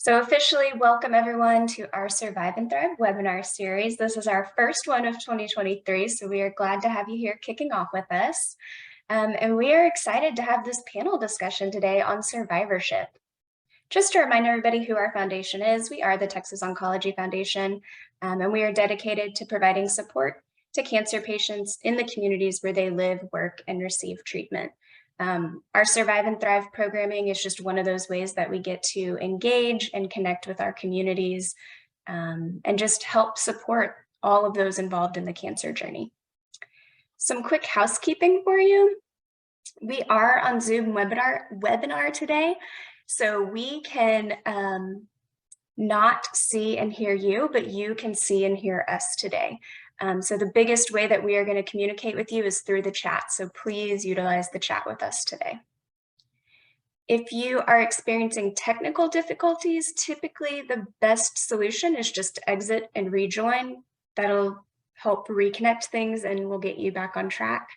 So officially welcome everyone to our Survive and Thrive webinar series. This is our first one of 2023, so we are glad to have you here kicking off with us. And we are excited to have this panel discussion today on survivorship. Just to remind everybody who our foundation is, we are the Texas Oncology Foundation, and we are dedicated to providing support to cancer patients in the communities where they live, work, and receive treatment. Our Survive and Thrive programming is just one of those ways that we get to engage and connect with our communities and just help support all of those involved in the cancer journey. Some quick housekeeping for you. We are on Zoom webinar today, so we can not see and hear you, but you can see and hear us today. So the biggest way that we are going to communicate with you is through the chat. So please utilize the chat with us today. If you are experiencing technical difficulties, typically the best solution is just to exit and rejoin. That'll help reconnect things and we'll get you back on track.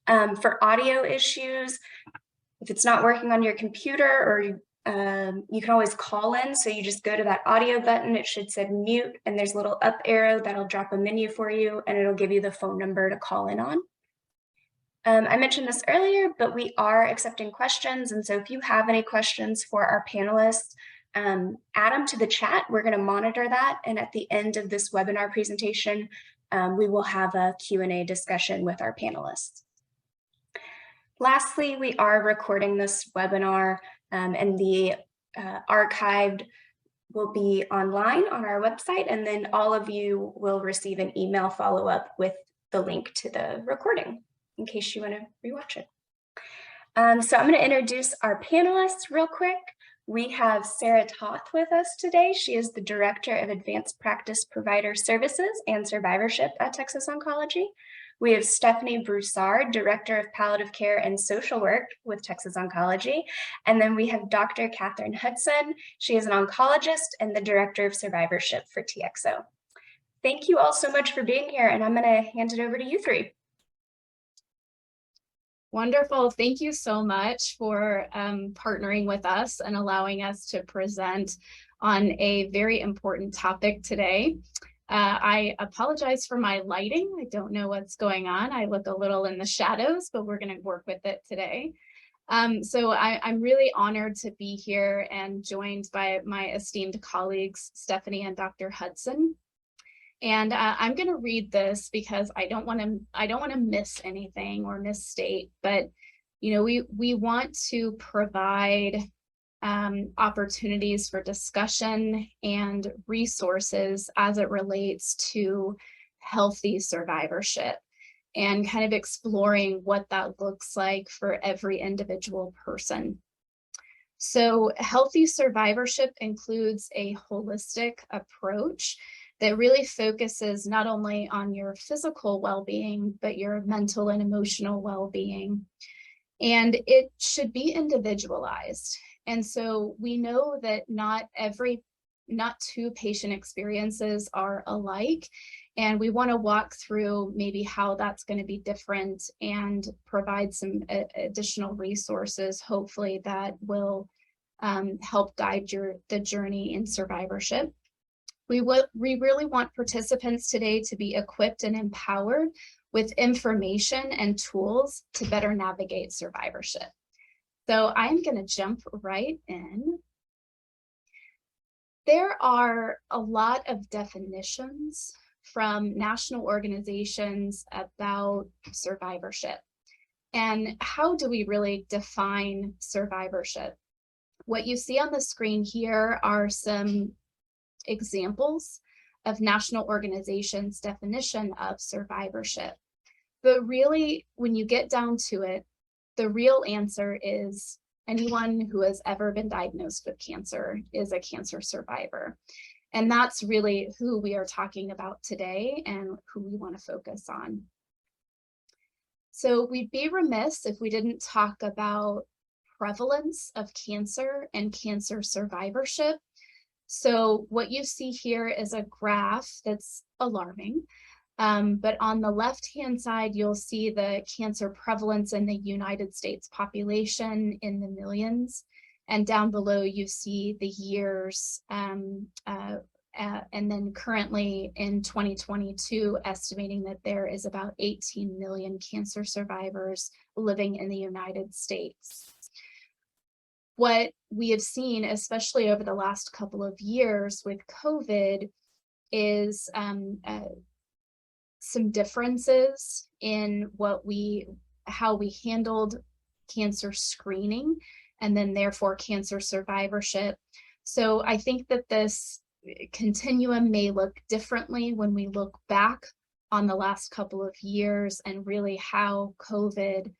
For audio issues, if it's not working on your computer or you can always call in. So you just go to that audio button, it should say mute, and there's a little up arrow that'll drop a menu for you and it'll give you the phone number to call in on. I mentioned this earlier, but we are accepting questions. And so if you have any questions for our panelists, add them to the chat. We're going to monitor that. And at the end of this webinar presentation, we will have a Q&A discussion with our panelists. Lastly, we are recording this webinar and the archived will be online on our website, and then all of you will receive an email follow-up with the link to the recording in case you want to rewatch it. So I'm going to introduce our panelists real quick. We have Sarah Toth with us today. She is the Director of Advanced Practice Provider Services and Survivorship at Texas Oncology. We have Stephanie Broussard, Director of Palliative Care and Social Work with Texas Oncology. And then we have Dr. Catherine Hudson. She is an oncologist and the Director of Survivorship for TXO. Thank you all so much for being here, and I'm going to hand it over to you three. Wonderful. Thank you so much for partnering with us and allowing us to present on a very important topic today. I apologize for my lighting. I don't know what's going on. I look a little in the shadows, but we're going to work with it today. So I'm really honored to be here and joined by my esteemed colleagues, Stephanie and Dr. Hudson. And I'm going to read this because I don't want to miss anything or misstate. But you know, we want to provide opportunities for discussion and resources as it relates to healthy survivorship and kind of exploring what that looks like for every individual person. So healthy survivorship includes a holistic approach that really focuses not only on your physical well-being, but your mental and emotional well-being. And it should be individualized. And so we know that not two patient experiences are alike. And we want to walk through maybe how that's going to be different and provide some additional resources, hopefully, that will help guide the journey in survivorship. We really want participants today to be equipped and empowered with information and tools to better navigate survivorship. So I'm going to jump right in. There are a lot of definitions from national organizations about survivorship. And how do we really define survivorship? What you see on the screen here are some examples of national organizations' definition of survivorship. But really, when you get down to it, the real answer is anyone who has ever been diagnosed with cancer is a cancer survivor. And that's really who we are talking about today and who we want to focus on. So we'd be remiss if we didn't talk about prevalence of cancer and cancer survivorship. So what you see here is a graph that's alarming. But on the left-hand side, you'll see the cancer prevalence in the United States population in the millions. And down below, you see the years, and then currently in 2022, estimating that there is about 18 million cancer survivors living in the United States. What we have seen, especially over the last couple of years with COVID, is some differences in how we handled cancer screening and then therefore cancer survivorship. So I think that this continuum may look differently when we look back on the last couple of years and really how COVID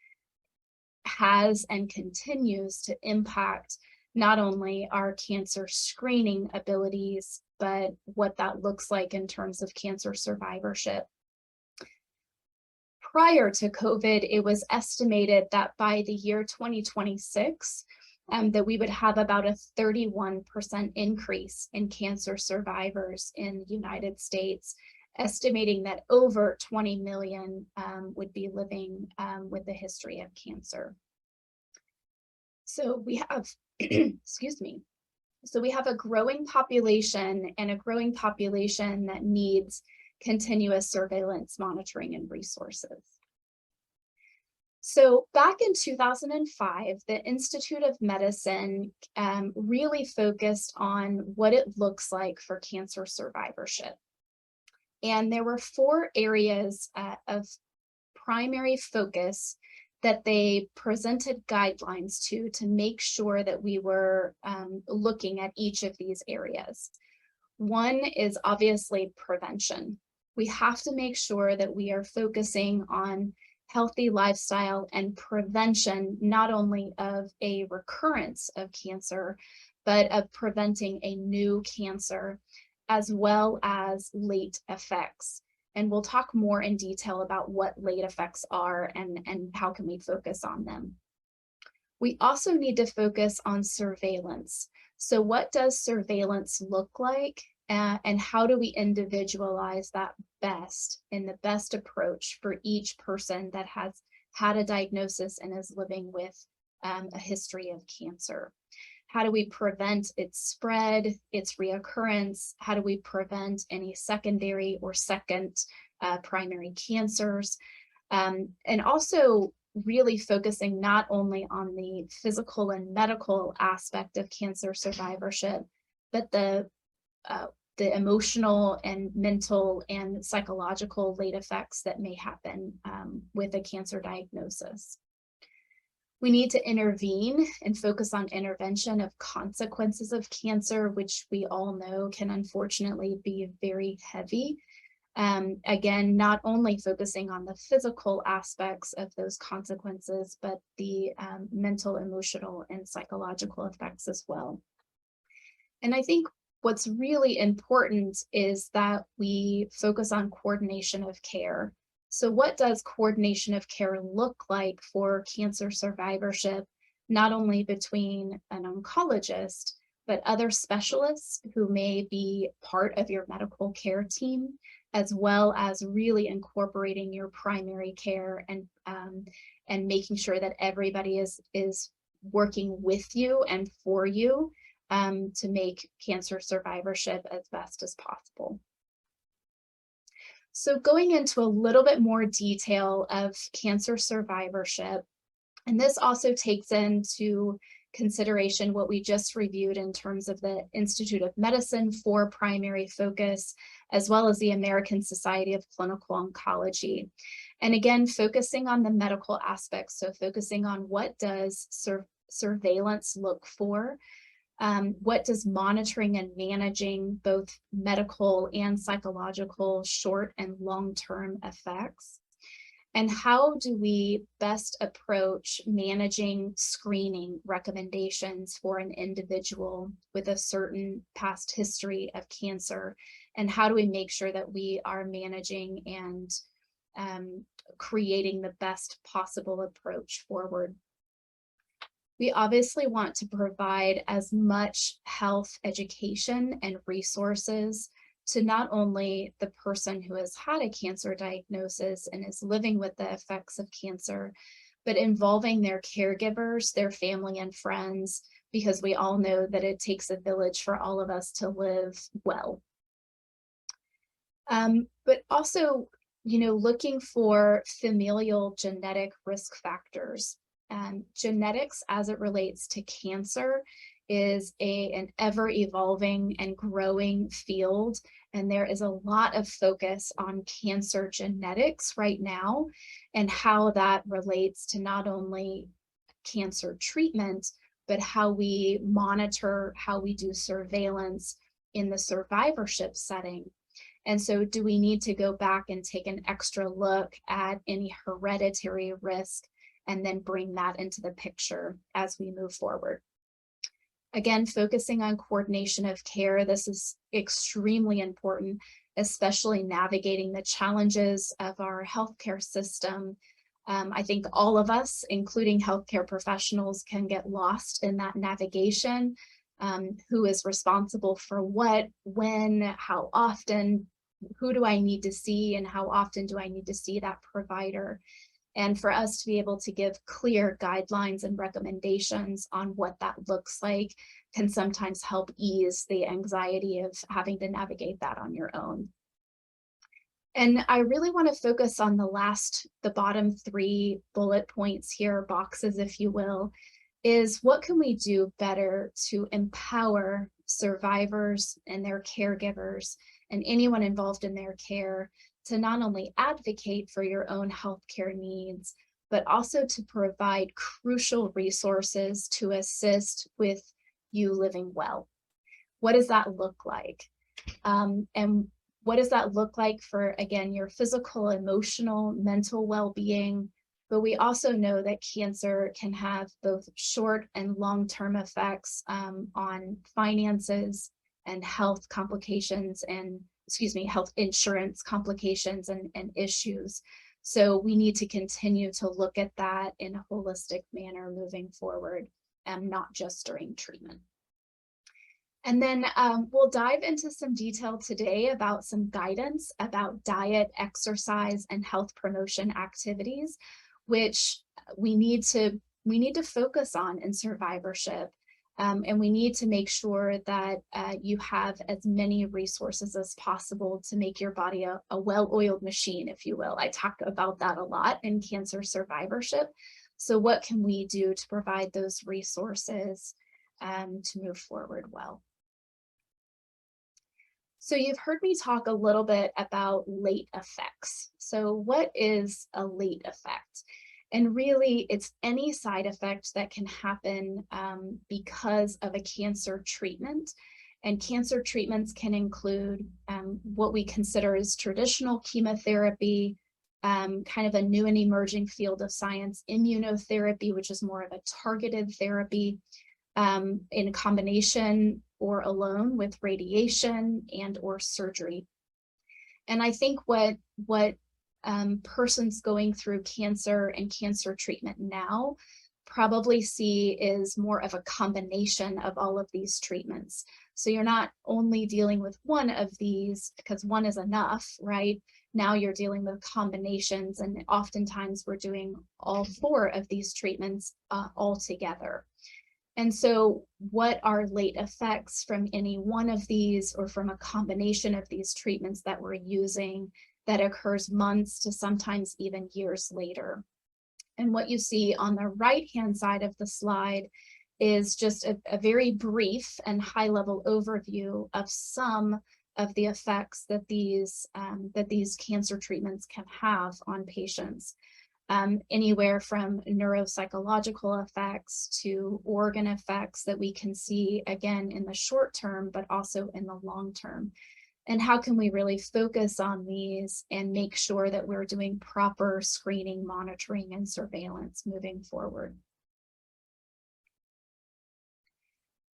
has and continues to impact not only our cancer screening abilities, but what that looks like in terms of cancer survivorship. Prior to COVID, it was estimated that by the year 2026, that we would have about a 31% increase in cancer survivors in the United States, estimating that over 20 million would be living with a history of cancer. So we have, excuse me, so we have a growing population, and a growing population that needs continuous surveillance, monitoring, and resources. So back in 2005, the Institute of Medicine really focused on what it looks like for cancer survivorship. And there were 4 areas of primary focus that they presented guidelines to make sure that we were looking at each of these areas. One is obviously prevention. We have to make sure that we are focusing on healthy lifestyle and prevention, not only of a recurrence of cancer, but of preventing a new cancer, as well as late effects. And we'll talk more in detail about what late effects are and how can we focus on them. We also need to focus on surveillance. So what does surveillance look like? And how do we individualize that best in the best approach for each person that has had a diagnosis and is living with a history of cancer? How do we prevent its spread, its reoccurrence? How do we prevent any secondary or second primary cancers? And also really focusing not only on the physical and medical aspect of cancer survivorship, but the emotional and mental and psychological late effects that may happen with a cancer diagnosis. We need to intervene and focus on intervention of consequences of cancer, which we all know can unfortunately be very heavy. Again, not only focusing on the physical aspects of those consequences, but the mental, emotional, and psychological effects as well. And I think what's really important is that we focus on coordination of care. So what does coordination of care look like for cancer survivorship, not only between an oncologist, but other specialists who may be part of your medical care team, as well as really incorporating your primary care and making sure that everybody is working with you and for you to make cancer survivorship as best as possible. So going into a little bit more detail of cancer survivorship, and this also takes into consideration what we just reviewed in terms of the Institute of Medicine for primary focus, as well as the American Society of Clinical Oncology. And again, focusing on the medical aspects, so focusing on what does surveillance look for, what does monitoring and managing both medical and psychological short and long-term effects? And how do we best approach managing screening recommendations for an individual with a certain past history of cancer? And how do we make sure that we are managing and creating the best possible approach forward? We obviously want to provide as much health education and resources to not only the person who has had a cancer diagnosis and is living with the effects of cancer, but involving their caregivers, their family and friends, because we all know that it takes a village for all of us to live well. But also, looking for familial genetic risk factors. Genetics as it relates to cancer is an ever evolving and growing field. And there is a lot of focus on cancer genetics right now and how that relates to not only cancer treatment, but how we monitor, how we do surveillance in the survivorship setting. And so do we need to go back and take an extra look at any hereditary risk and then bring that into the picture as we move forward? Again, focusing on coordination of care. This is extremely important, especially navigating the challenges of our healthcare system. I think all of us, including healthcare professionals, can get lost in that navigation. Who is responsible for what, when, how often, who do I need to see, and how often do I need to see that provider? And for us to be able to give clear guidelines and recommendations on what that looks like can sometimes help ease the anxiety of having to navigate that on your own. And I really want to focus on the bottom 3 bullet points here, boxes, if you will, is what can we do better to empower survivors and their caregivers and anyone involved in their care to not only advocate for your own healthcare needs, but also to provide crucial resources to assist with you living well. What does that look like? And what does that look like for, again, your physical, emotional, mental well-being? But we also know that cancer can have both short and long-term effects on finances and health complications and, health insurance complications and issues. So we need to continue to look at that in a holistic manner moving forward, and not just during treatment. And then we'll dive into some detail today about some guidance about diet, exercise, and health promotion activities, which we need to focus on in survivorship. And we need to make sure that you have as many resources as possible to make your body a well-oiled machine, if you will. I talk about that a lot in cancer survivorship. So what can we do to provide those resources to move forward well? So you've heard me talk a little bit about late effects. So what is a late effect? And really, it's any side effect that can happen because of a cancer treatment. And cancer treatments can include what we consider as traditional chemotherapy, kind of a new and emerging field of science, immunotherapy, which is more of a targeted therapy, in combination or alone with radiation and or surgery. And I think what persons going through cancer and cancer treatment now probably see is more of a combination of all of these treatments. So you're not only dealing with one of these because one is enough, right? Now you're dealing with combinations, and oftentimes we're doing all 4 of these treatments all together. And so what are late effects from any one of these or from a combination of these treatments that we're using that occurs months to sometimes even years later? And what you see on the right-hand side of the slide is just a very brief and high-level overview of some of the effects that these cancer treatments can have on patients. Anywhere from neuropsychological effects to organ effects that we can see, again, in the short term, but also in the long term. And how can we really focus on these and make sure that we're doing proper screening, monitoring, and surveillance moving forward?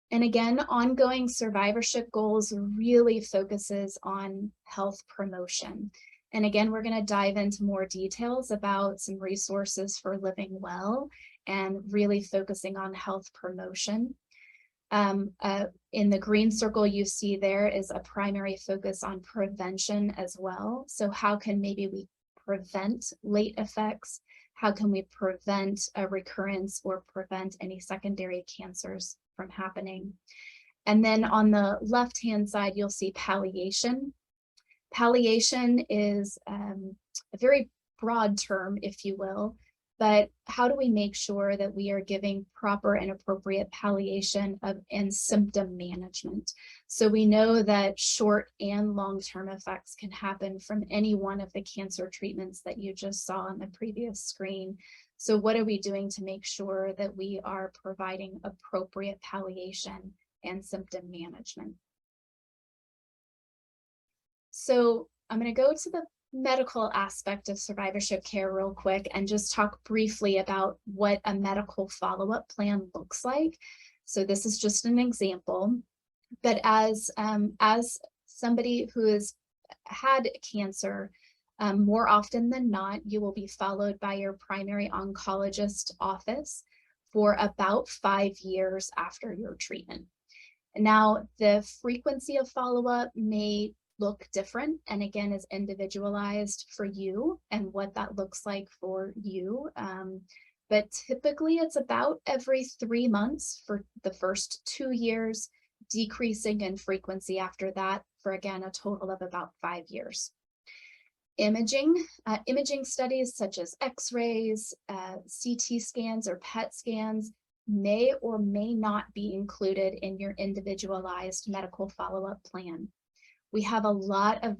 And again, ongoing survivorship goals really focuses on health promotion. And again, we're going to dive into more details about some resources for living well and really focusing on health promotion. In the green circle you see there is a primary focus on prevention as well. So how can maybe we prevent late effects? how can we prevent a recurrence or prevent any secondary cancers from happening. And then on the left-hand side, you'll see palliation. Palliation is a very broad term, if you will, but how do we make sure that we are giving proper and appropriate palliation and symptom management? So we know that short and long-term effects can happen from any one of the cancer treatments that you just saw on the previous screen. So what are we doing to make sure that we are providing appropriate palliation and symptom management? So I'm going to go to the medical aspect of survivorship care real quick and just talk briefly about what a medical follow-up plan looks like. So this is just an example, but as somebody who has had cancer, more often than not, you will be followed by your primary oncologist office for about 5 years after your treatment. Now, the frequency of follow-up may look different, and again is individualized for you and what that looks like for you. But typically it's about every 3 months for the first 2 years, decreasing in frequency after that for, again, a total of about 5 years. Imaging studies such as x-rays, CT scans, or PET scans may or may not be included in your individualized medical follow-up plan. We have a lot of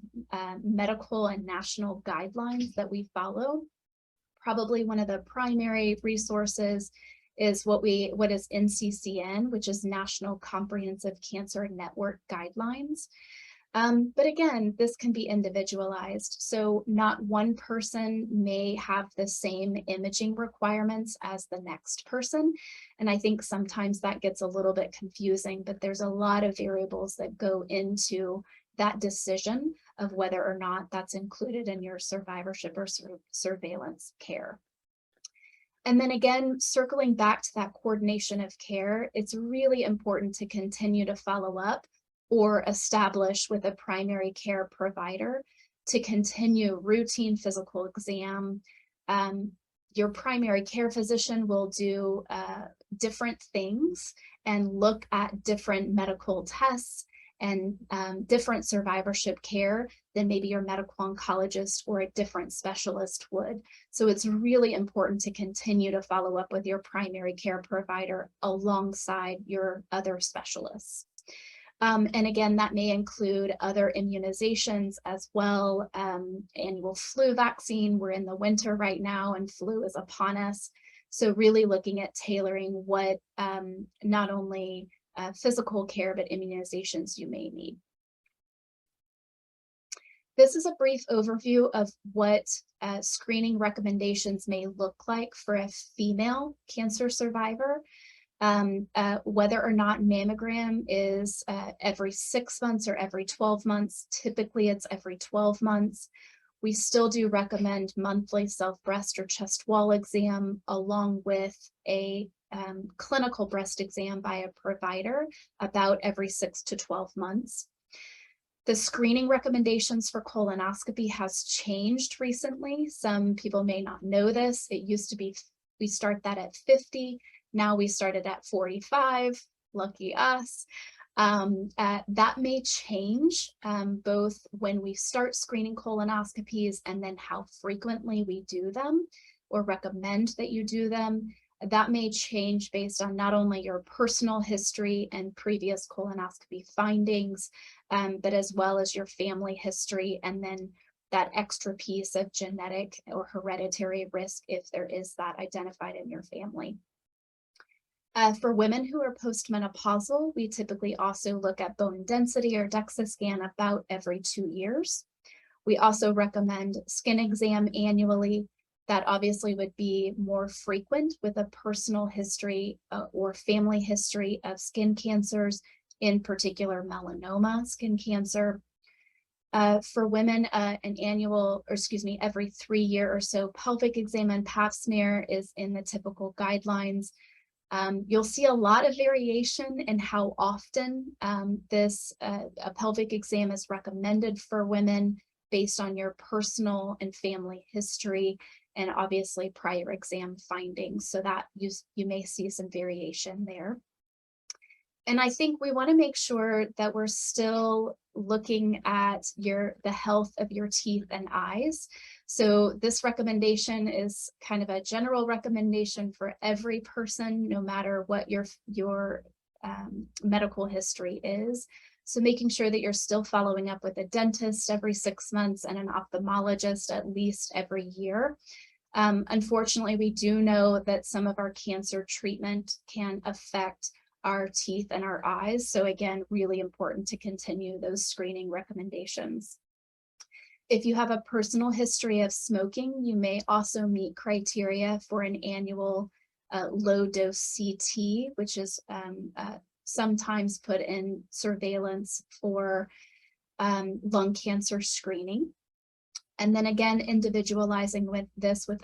medical and national guidelines that we follow. Probably one of the primary resources is what is NCCN, which is National Comprehensive Cancer Network Guidelines. But again, this can be individualized. So not one person may have the same imaging requirements as the next person. And I think sometimes that gets a little bit confusing, but there's a lot of variables that go into that decision of whether or not that's included in your survivorship or surveillance care. And then again, circling back to that coordination of care, it's really important to continue to follow up or establish with a primary care provider to continue routine physical exam. Your primary care physician will do different things and look at different medical tests and different survivorship care than maybe your medical oncologist or a different specialist would. So it's really important to continue to follow up with your primary care provider alongside your other specialists. And again, that may include other immunizations as well. Annual flu vaccine, we're in the winter right now and flu is upon us. So really looking at tailoring what not only physical care, but immunizations you may need. This is a brief overview of what screening recommendations may look like for a female cancer survivor. Whether or not mammogram is every 6 months or every 12 months, typically it's every 12 months. We still do recommend monthly self-breast or chest wall exam along with a clinical breast exam by a provider about every 6 to 12 months. The screening recommendations for colonoscopy has changed recently. Some people may not know this. It used to be we start that at 50. Now we started at 45, lucky us. That may change both when we start screening colonoscopies and then how frequently we do them or recommend that you do them. That may change based on not only your personal history and previous colonoscopy findings, but as well as your family history and then that extra piece of genetic or hereditary risk if there is that identified in your family. For women who are postmenopausal, we typically also look at bone density or DEXA scan about every 2 years. We also recommend skin exam annually. That obviously would be more frequent with a personal history or family history of skin cancers, in particular melanoma skin cancer. For women, every 3 year or so pelvic exam and pap smear is in the typical guidelines. You'll see a lot of variation in how often a pelvic exam is recommended for women based on your personal and family history and obviously prior exam findings, so that you may see some variation there. And I think we want to make sure that we're still looking at the health of your teeth and eyes. So this recommendation is kind of a general recommendation for every person, no matter what your medical history is. So making sure that you're still following up with a dentist every 6 months and an ophthalmologist at least every year. Unfortunately, we do know that some of our cancer treatment can affect our teeth and our eyes. So again, really important to continue those screening recommendations. If you have a personal history of smoking, you may also meet criteria for an annual low dose CT, which is sometimes put in surveillance for lung cancer screening. And then again, individualizing with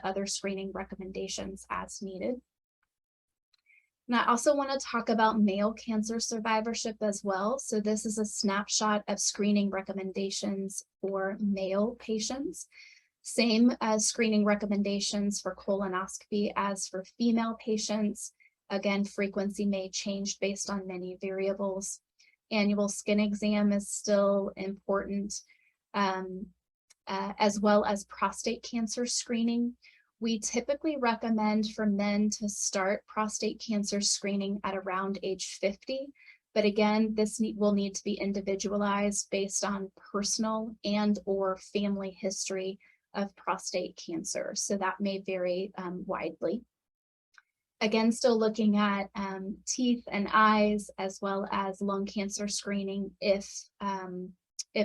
other screening recommendations as needed. And I also want to talk about male cancer survivorship as well. So this is a snapshot of screening recommendations for male patients. Same as screening recommendations for colonoscopy as for female patients. Again, frequency may change based on many variables. Annual skin exam is still important, as well as prostate cancer screening. We typically recommend for men to start prostate cancer screening at around age 50. But again, this will need to be individualized based on personal and/or family history of prostate cancer. So that may vary widely. Again, still looking at teeth and eyes, as well as lung cancer screening if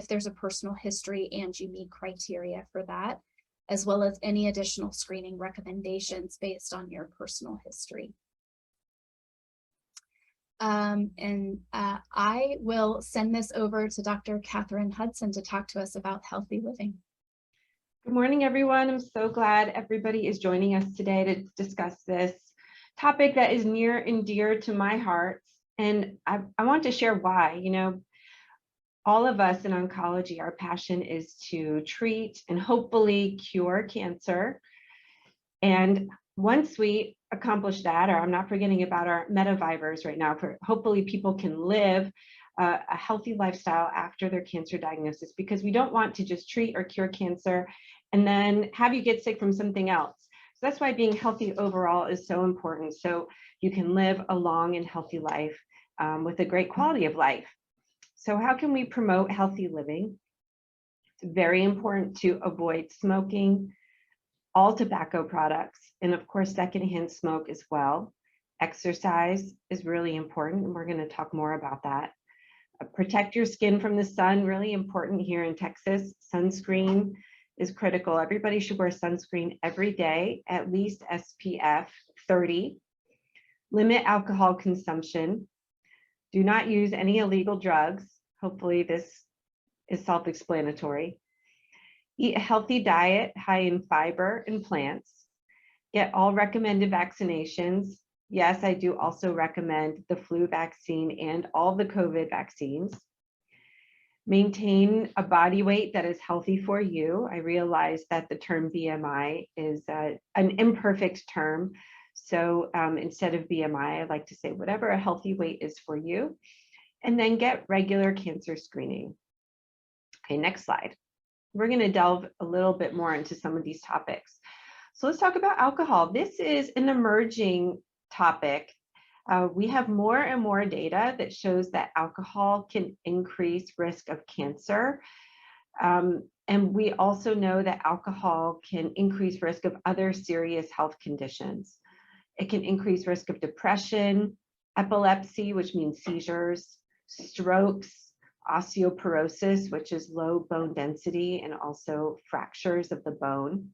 there's a personal history and you meet criteria for that, as well as any additional screening recommendations based on your personal history. I will send this over to Dr. Catherine Hudson to talk to us about healthy living. Good morning, everyone. I'm so glad everybody is joining us today to discuss this topic that is near and dear to my heart. And I want to share why. You know, all of us in oncology, our passion is to treat and hopefully cure cancer. And once we accomplish that, or I'm not forgetting about our metavivors right now, for hopefully people can live a healthy lifestyle after their cancer diagnosis, because we don't want to just treat or cure cancer and then have you get sick from something else. So that's why being healthy overall is so important. So you can live a long and healthy life with a great quality of life. So how can we promote healthy living? It's very important to avoid smoking, all tobacco products, and of course, secondhand smoke as well. Exercise is really important, and we're going to talk more about that. Protect your skin from the sun, really important here in Texas. Sunscreen is critical. Everybody should wear sunscreen every day, at least SPF 30. Limit alcohol consumption. Do not use any illegal drugs. Hopefully this is self-explanatory. Eat a healthy diet high in fiber and plants. Get all recommended vaccinations. Yes, I do also recommend the flu vaccine and all the COVID vaccines. Maintain a body weight that is healthy for you. I realize that the term BMI is an imperfect term. So instead of BMI, I like to say whatever a healthy weight is for you. And then get regular cancer screening. Okay, next slide. We're going to delve a little bit more into some of these topics. So let's talk about alcohol. This is an emerging topic. We have more and more data that shows that alcohol can increase risk of cancer. And we also know that alcohol can increase risk of other serious health conditions. It can increase risk of depression, epilepsy, which means seizures, strokes, osteoporosis, which is low bone density, and also fractures of the bone.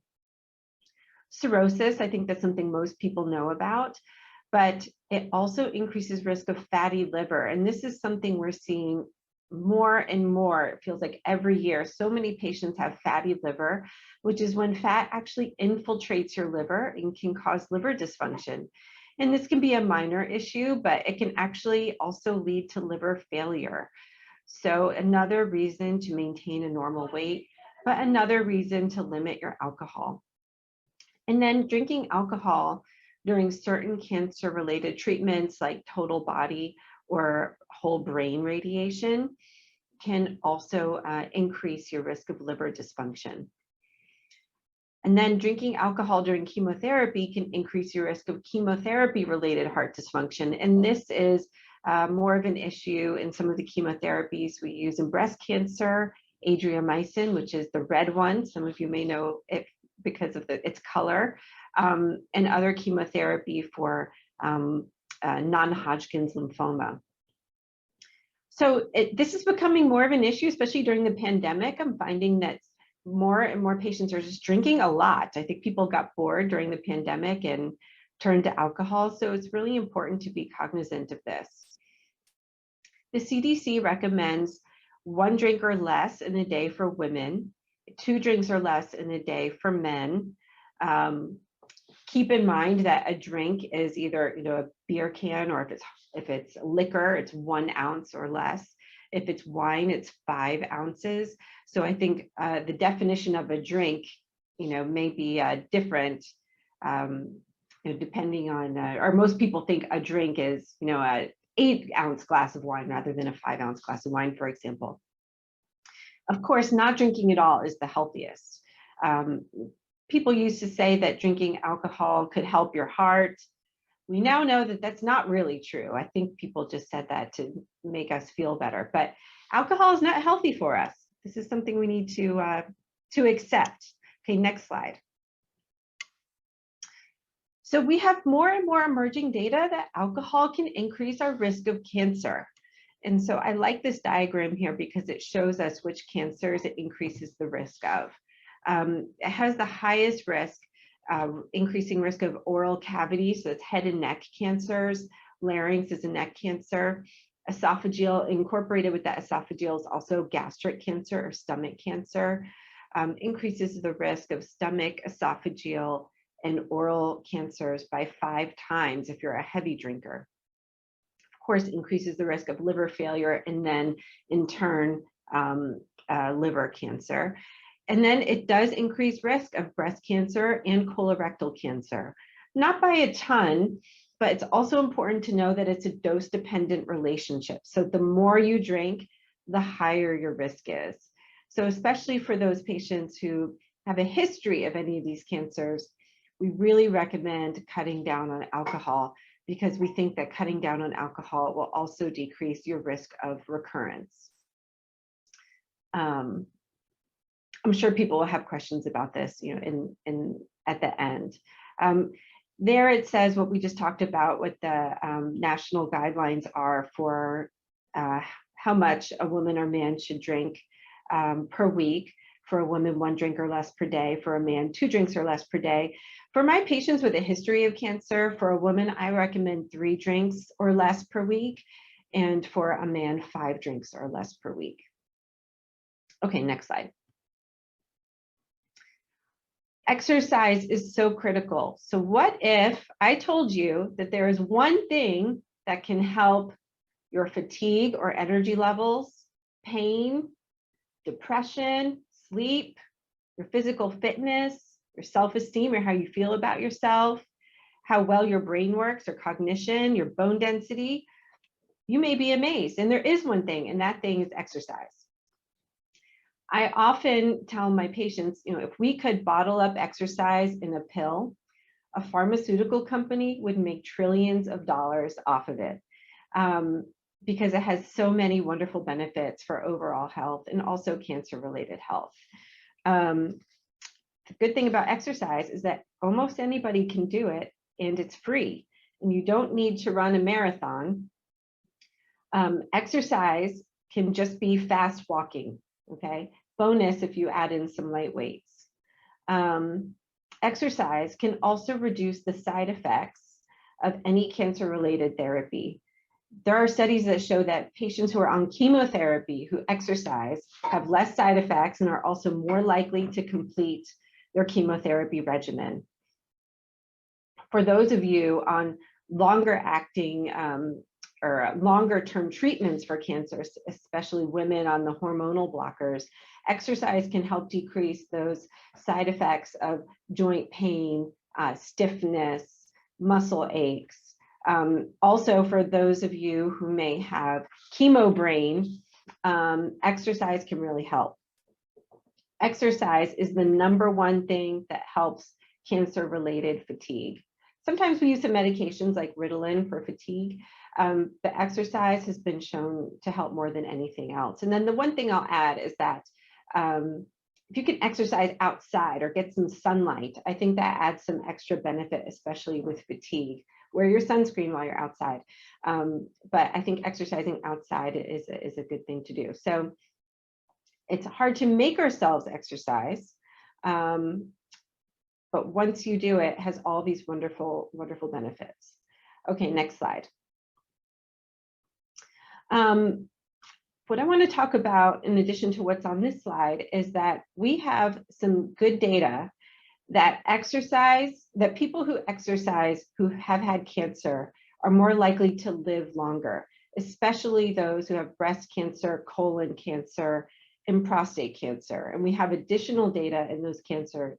Cirrhosis, I think that's something most people know about, but it also increases risk of fatty liver. And this is something we're seeing more and more. It feels like every year, so many patients have fatty liver, which is when fat actually infiltrates your liver and can cause liver dysfunction. And this can be a minor issue, but it can actually also lead to liver failure. So another reason to maintain a normal weight, but another reason to limit your alcohol. And then drinking alcohol during certain cancer-related treatments like total body or whole brain radiation can also increase your risk of liver dysfunction. And then drinking alcohol during chemotherapy can increase your risk of chemotherapy-related heart dysfunction. And this is more of an issue in some of the chemotherapies we use in breast cancer, adriamycin, which is the red one. Some of you may know it because of its color, and other chemotherapy for non-Hodgkin's lymphoma. So this is becoming more of an issue, especially during the pandemic. I'm finding that more and more patients are just drinking a lot. I think people got bored during the pandemic and turned to alcohol. So it's really important to be cognizant of this. The CDC recommends 1 drink or less in a day for women, 2 drinks or less in a day for men. Keep in mind that a drink is either a beer can, or if it's liquor, it's 1 ounce or less. If it's wine, it's 5 ounces. So I think the definition of a drink, may be different, depending on, or most people think a drink is, a 8-ounce glass of wine rather than a 5-ounce glass of wine, for example. Of course, not drinking at all is the healthiest. People used to say that drinking alcohol could help your heart. We now know that that's not really true. I think people just said that to make us feel better, but alcohol is not healthy for us. This is something we need to accept. Okay, next slide. So we have more and more emerging data that alcohol can increase our risk of cancer. And so I like this diagram here because it shows us which cancers it increases the risk of. It has the highest risk, increasing risk of oral cavity, so it's head and neck cancers. Larynx is a neck cancer. Esophageal, incorporated with that esophageal is also gastric cancer or stomach cancer. Increases the risk of stomach, esophageal, and oral cancers by 5 times if you're a heavy drinker. Of course, increases the risk of liver failure and then in turn, liver cancer. And then it does increase risk of breast cancer and colorectal cancer. Not by a ton, but it's also important to know that it's a dose-dependent relationship. So the more you drink, the higher your risk is. So especially for those patients who have a history of any of these cancers, we really recommend cutting down on alcohol because we think that cutting down on alcohol will also decrease your risk of recurrence. I'm sure people will have questions about this, at the end. There it says what we just talked about, what the national guidelines are for how much a woman or man should drink per week. For a woman, 1 drink or less per day. For a man, 2 drinks or less per day. For my patients with a history of cancer, for a woman, I recommend 3 drinks or less per week. And for a man, 5 drinks or less per week. Okay, next slide. Exercise is so critical. So what if I told you that there is one thing that can help your fatigue or energy levels, pain, depression, sleep, your physical fitness, your self-esteem or how you feel about yourself, how well your brain works or cognition, your bone density? You may be amazed. And there is one thing, and that thing is exercise. I often tell my patients, if we could bottle up exercise in a pill, a pharmaceutical company would make trillions of dollars off of it because it has so many wonderful benefits for overall health and also cancer-related health. The good thing about exercise is that almost anybody can do it and it's free and you don't need to run a marathon. Exercise can just be fast walking. Okay, bonus if you add in some light weights. Exercise can also reduce the side effects of any cancer-related therapy. There are studies that show that patients who are on chemotherapy who exercise have less side effects and are also more likely to complete their chemotherapy regimen. For those of you on longer acting longer term treatments for cancer, especially women on the hormonal blockers, exercise can help decrease those side effects of joint pain, stiffness, muscle aches. Also, for those of you who may have chemo brain, exercise can really help. Exercise is the #1 thing that helps cancer-related fatigue. Sometimes we use some medications like Ritalin for fatigue, but exercise has been shown to help more than anything else. And then the one thing I'll add is that if you can exercise outside or get some sunlight, I think that adds some extra benefit, especially with fatigue. Wear your sunscreen while you're outside. But I think exercising outside is a good thing to do. So it's hard to make ourselves exercise. But once you do it, has all these wonderful, wonderful benefits. Okay, next slide. What I want to talk about, in addition to what's on this slide, is that we have some good data that people who exercise who have had cancer are more likely to live longer, especially those who have breast cancer, colon cancer, and prostate cancer. And we have additional data in those cancer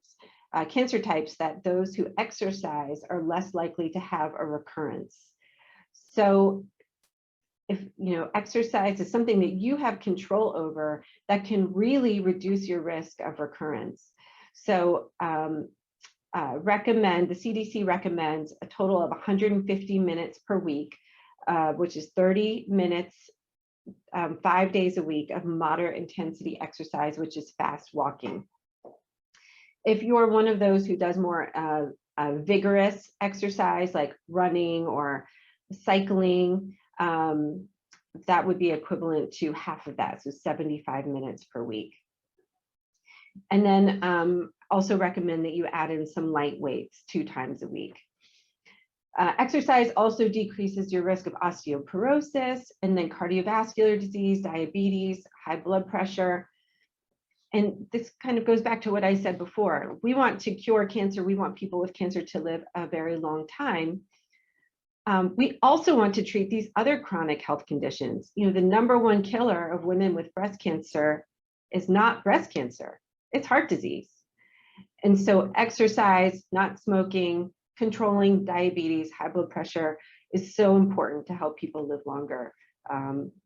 types that those who exercise are less likely to have a recurrence. So if exercise is something that you have control over, that can really reduce your risk of recurrence. So the CDC recommends a total of 150 minutes per week, which is 30 minutes 5 days a week of moderate intensity exercise, which is fast walking. If you're one of those who does more vigorous exercise like running or cycling, that would be equivalent to half of that, so 75 minutes per week. And then also recommend that you add in some light weights 2 times a week. Exercise also decreases your risk of osteoporosis and then cardiovascular disease, diabetes, high blood pressure. And this kind of goes back to what I said before. We want to cure cancer. We want people with cancer to live a very long time. We also want to treat these other chronic health conditions. The #1 killer of women with breast cancer is not breast cancer, it's heart disease. And so exercise, not smoking, controlling diabetes, high blood pressure is so important to help people live longer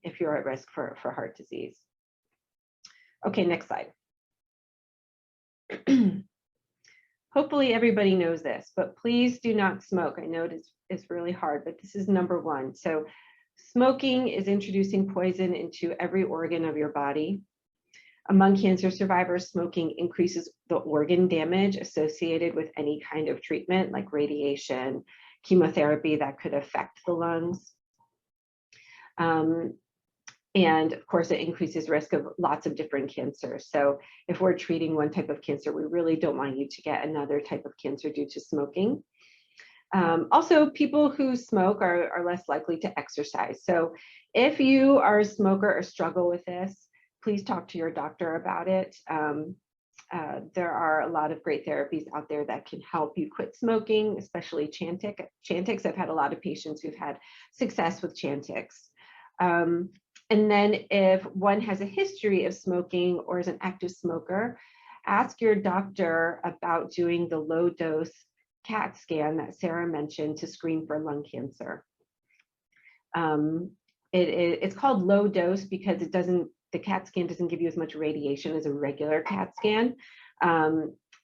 if you're at risk for heart disease. Okay, next slide. Hopefully everybody knows this, but please do not smoke. I know it's really hard, but this is #1. So smoking is introducing poison into every organ of your body. Among cancer survivors, smoking increases the organ damage associated with any kind of treatment like radiation, chemotherapy that could affect the lungs. And of course, it increases risk of lots of different cancers. So if we're treating one type of cancer, we really don't want you to get another type of cancer due to smoking. Also, people who smoke are less likely to exercise. So if you are a smoker or struggle with this, please talk to your doctor about it. There are a lot of great therapies out there that can help you quit smoking, especially Chantix. I've had a lot of patients who've had success with Chantix. And then if one has a history of smoking or is an active smoker, ask your doctor about doing the low dose CAT scan that Sarah mentioned to screen for lung cancer. It's called low dose because the CAT scan doesn't give you as much radiation as a regular CAT scan.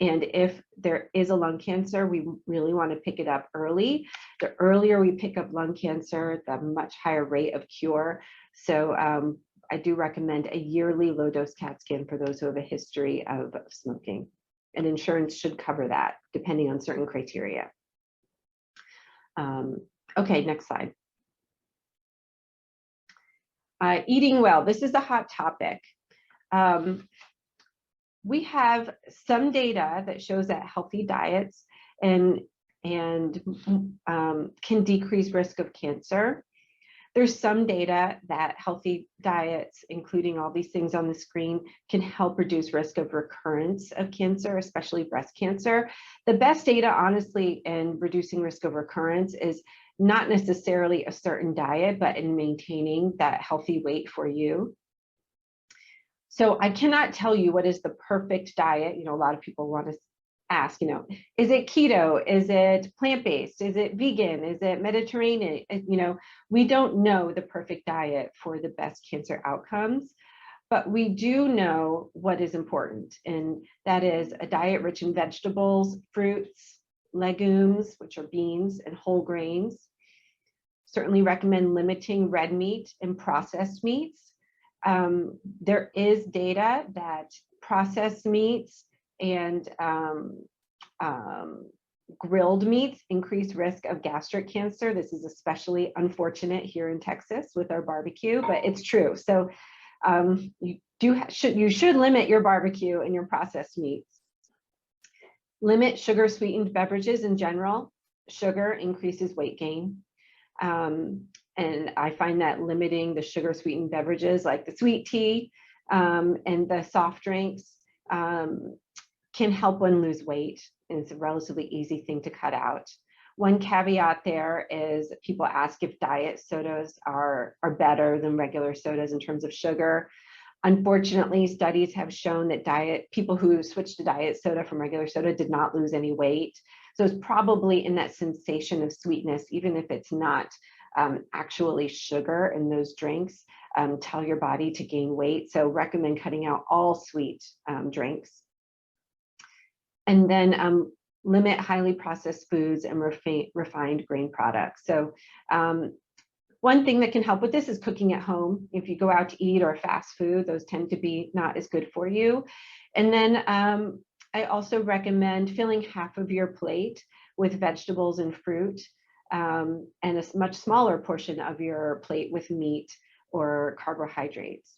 And if there is a lung cancer, we really want to pick it up early. The earlier we pick up lung cancer, the much higher rate of cure. So I do recommend a yearly low dose CAT scan for those who have a history of smoking. And insurance should cover that depending on certain criteria. Okay, next slide. Eating well, this is a hot topic. We have some data that shows that healthy diets can decrease risk of cancer. There's some data that healthy diets, including all these things on the screen, can help reduce risk of recurrence of cancer, especially breast cancer. The best data, honestly, in reducing risk of recurrence is not necessarily a certain diet, but in maintaining that healthy weight for you. So I cannot tell you what is the perfect diet. A lot of people want to ask, is it keto? Is it plant-based? Is it vegan? Is it Mediterranean? We don't know the perfect diet for the best cancer outcomes, but we do know what is important. And that is a diet rich in vegetables, fruits, legumes, which are beans, and whole grains. Certainly recommend limiting red meat and processed meats. There is data that processed meats and grilled meats increase risk of gastric cancer. This is especially unfortunate here in Texas with our barbecue, but it's true. So you should limit your barbecue and your processed meats. Limit sugar sweetened beverages in general. Sugar increases weight gain. And I find that limiting the sugar sweetened beverages like the sweet tea and the soft drinks can help one lose weight. And it's a relatively easy thing to cut out. One caveat there is people ask if diet sodas are better than regular sodas in terms of sugar. Unfortunately, studies have shown that people who switched to diet soda from regular soda did not lose any weight. So it's probably in that sensation of sweetness, even if it's not actually sugar in those drinks, tell your body to gain weight. So recommend cutting out all sweet drinks. And then limit highly processed foods and refined grain products. So one thing that can help with this is cooking at home. If you go out to eat or fast food, those tend to be not as good for you. And then I also recommend filling half of your plate with vegetables and fruit, and a much smaller portion of your plate with meat or carbohydrates.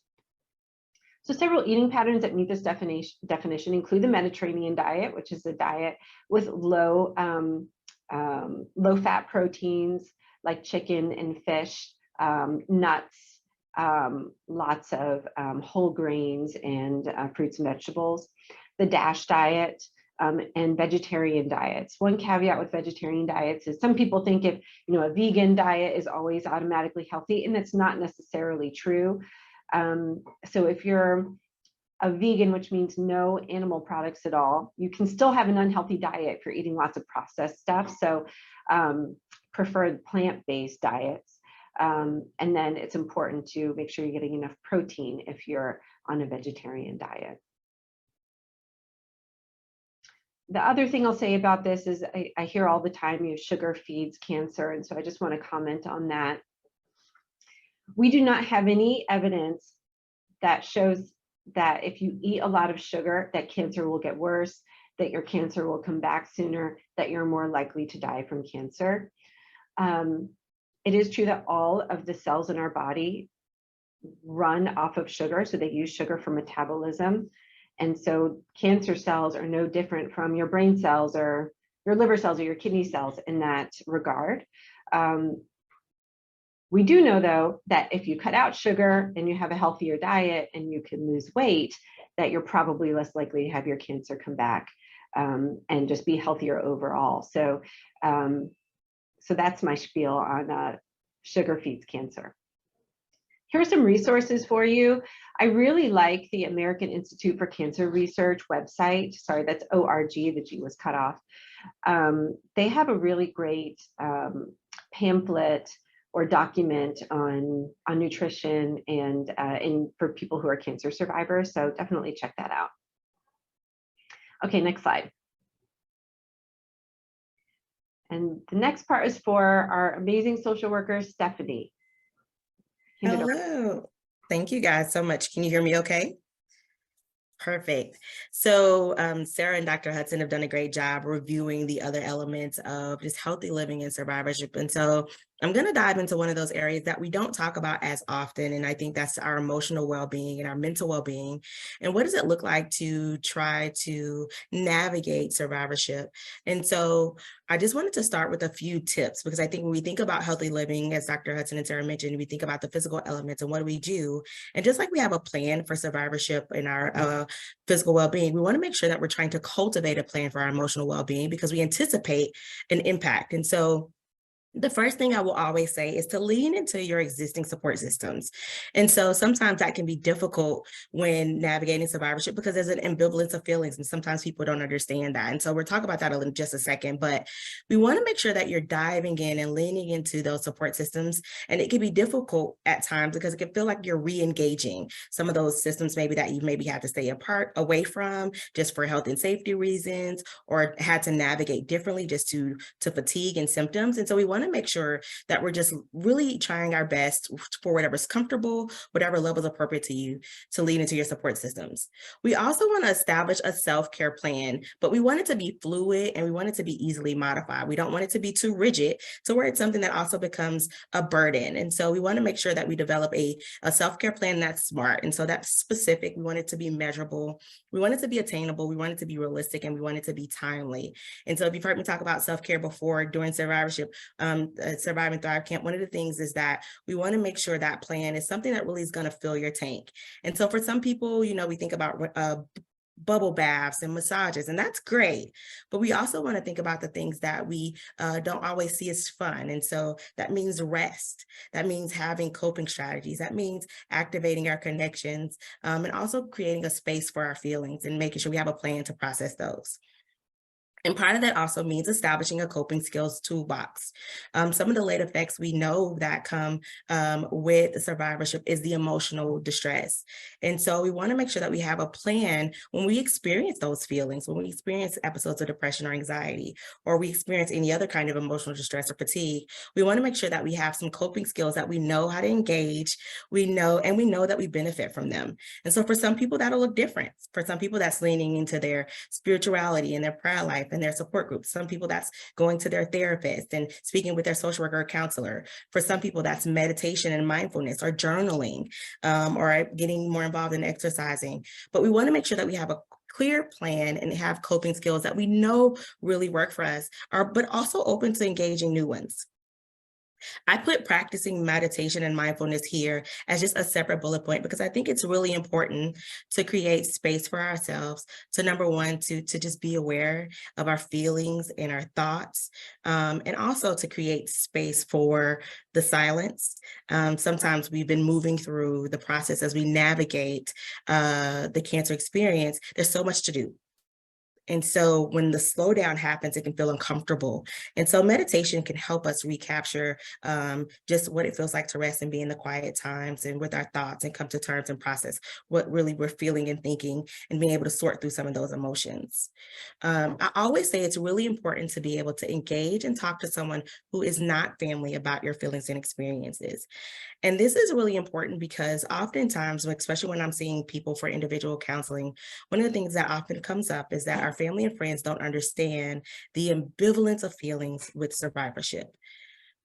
So several eating patterns that meet this definition include the Mediterranean diet, which is a diet with low fat proteins like chicken and fish, nuts, lots of whole grains and fruits and vegetables. The DASH diet, and vegetarian diets. One caveat with vegetarian diets is some people think if a vegan diet is always automatically healthy, and it's not necessarily true. So if you're a vegan, which means no animal products at all, you can still have an unhealthy diet if you're eating lots of processed stuff. So prefer plant-based diets. And then it's important to make sure you're getting enough protein if you're on a vegetarian diet. The other thing I'll say about this is I hear all the time, sugar feeds cancer. And so I just want to comment on that. We do not have any evidence that shows that if you eat a lot of sugar, that cancer will get worse, that your cancer will come back sooner, that you're more likely to die from cancer. It is true that all of the cells in our body run off of sugar, so they use sugar for metabolism. And so cancer cells are no different from your brain cells or your liver cells or your kidney cells in that regard. We do know, though, that if you cut out sugar and you have a healthier diet and you can lose weight, that you're probably less likely to have your cancer come back and just be healthier overall. So, so that's my spiel on sugar feeds cancer. Here are some resources for you. I really like the American Institute for Cancer Research website. Sorry, that's ORG, the G was cut off. They have a really great pamphlet or document on nutrition and for people who are cancer survivors. So definitely check that out. Okay, next slide. And the next part is for our amazing social worker, Stephanie. Hello. Thank you guys so much. Can you hear me okay? Perfect. So Sarah and Dr. Hudson have done a great job reviewing the other elements of just healthy living and survivorship. And so I'm going to dive into one of those areas that we don't talk about as often. And I think that's our emotional well-being and our mental well-being. And what does it look like to try to navigate survivorship? And so I just wanted to start with a few tips, because I think when we think about healthy living, as Dr. Hudson and Sarah mentioned, we think about the physical elements and what do we do? And just like we have a plan for survivorship in our physical well-being, we want to make sure that we're trying to cultivate a plan for our emotional well-being because we anticipate an impact. And so The first thing I will always say is to lean into your existing support systems. And so sometimes that can be difficult when navigating survivorship because there's an ambivalence of feelings and sometimes people don't understand that. And so we'll talk about that in just a second, but we want to make sure that you're diving in and leaning into those support systems. And it can be difficult at times because it can feel like you're re-engaging some of those systems maybe that you maybe have to stay away from just for health and safety reasons, or had to navigate differently just to fatigue and symptoms. And so we want to make sure that we're just really trying our best for whatever's comfortable, whatever level is appropriate to you, to lean into your support systems. We also want to establish a self-care plan, but we want it to be fluid and we want it to be easily modified. We don't want it to be too rigid to where it's something that also becomes a burden. And so we want to make sure that we develop a self-care plan that's smart. And so that's specific. We want it to be measurable. We want it to be attainable. We want it to be realistic, and we want it to be timely. And so if you've heard me talk about self-care before during survivorship, Survive and Thrive Camp, one of the things is that we want to make sure that plan is something that really is going to fill your tank. And so for some people, we think about bubble baths and massages, and that's great. But we also want to think about the things that we don't always see as fun. And so that means rest. That means having coping strategies. That means activating our connections, and also creating a space for our feelings and making sure we have a plan to process those. And part of that also means establishing a coping skills toolbox. Some of the late effects we know that come with survivorship is the emotional distress. And so we want to make sure that we have a plan when we experience those feelings, when we experience episodes of depression or anxiety, or we experience any other kind of emotional distress or fatigue. We want to make sure that we have some coping skills that we know how to engage, we know that we benefit from them. And so for some people, that'll look different. For some people, that's leaning into their spirituality and their prayer life and their support groups. Some people, that's going to their therapist and speaking with their social worker or counselor. For some people, that's meditation and mindfulness, or journaling, or getting more involved in exercising. But we want to make sure that we have a clear plan and have coping skills that we know really work for us, but also open to engaging new ones. I put practicing meditation and mindfulness here as just a separate bullet point because I think it's really important to create space for ourselves to, number one, to just be aware of our feelings and our thoughts, and also to create space for the silence. Sometimes we've been moving through the process as we navigate the cancer experience. There's so much to do. And so when the slowdown happens, it can feel uncomfortable. And so meditation can help us recapture just what it feels like to rest and be in the quiet times and with our thoughts and come to terms and process what really we're feeling and thinking and being able to sort through some of those emotions. I always say it's really important to be able to engage and talk to someone who is not family about your feelings and experiences. And this is really important because oftentimes, especially when I'm seeing people for individual counseling, one of the things that often comes up is that our family and friends don't understand the ambivalence of feelings with survivorship.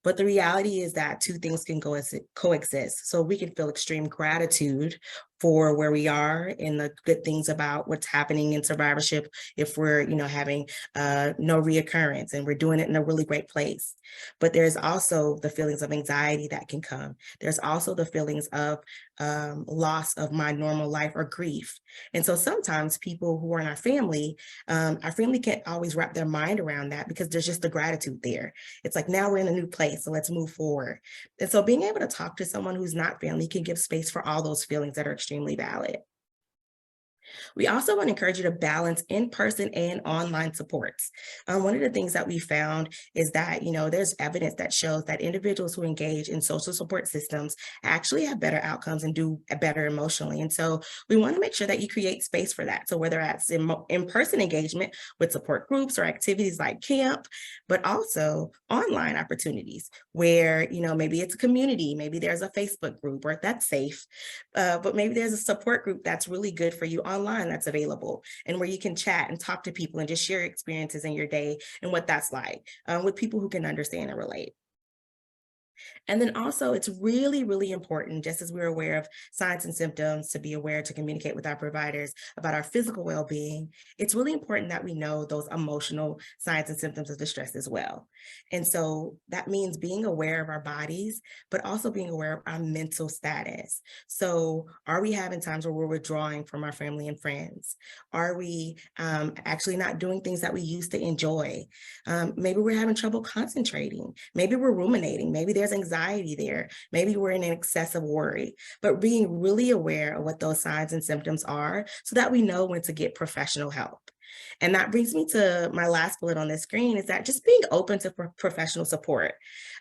But the reality is that two things can coexist. So we can feel extreme gratitude for where we are and the good things about what's happening in survivorship if we're, having no reoccurrence and we're doing it in a really great place. But there's also the feelings of anxiety that can come. There's also the feelings of loss of my normal life or grief. And so sometimes people who are in our family can't always wrap their mind around that because there's just the gratitude there. It's like, now we're in a new place, so let's move forward. And so being able to talk to someone who's not family can give space for all those feelings that are extremely valid. We also want to encourage you to balance in-person and online supports. One of the things that we found is that, there's evidence that shows that individuals who engage in social support systems actually have better outcomes and do better emotionally. And so we want to make sure that you create space for that. So whether that's in-person engagement with support groups or activities like camp, but also online opportunities where, maybe it's a community, maybe there's a Facebook group where that's safe, but maybe there's a support group that's really good for you online that's available and where you can chat and talk to people and just share experiences in your day and what that's like with people who can understand and relate. And then also, it's really, really important, just as we're aware of signs and symptoms, to be aware to communicate with our providers about our physical well-being. It's really important that we know those emotional signs and symptoms of distress as well. And so that means being aware of our bodies, but also being aware of our mental status. So are we having times where we're withdrawing from our family and friends? Are we actually not doing things that we used to enjoy? Maybe we're having trouble concentrating. Maybe we're ruminating. Maybe there's anxiety there. Maybe we're in an excessive worry, but being really aware of what those signs and symptoms are so that we know when to get professional help. And that brings me to my last bullet on this screen, is that just being open to professional support.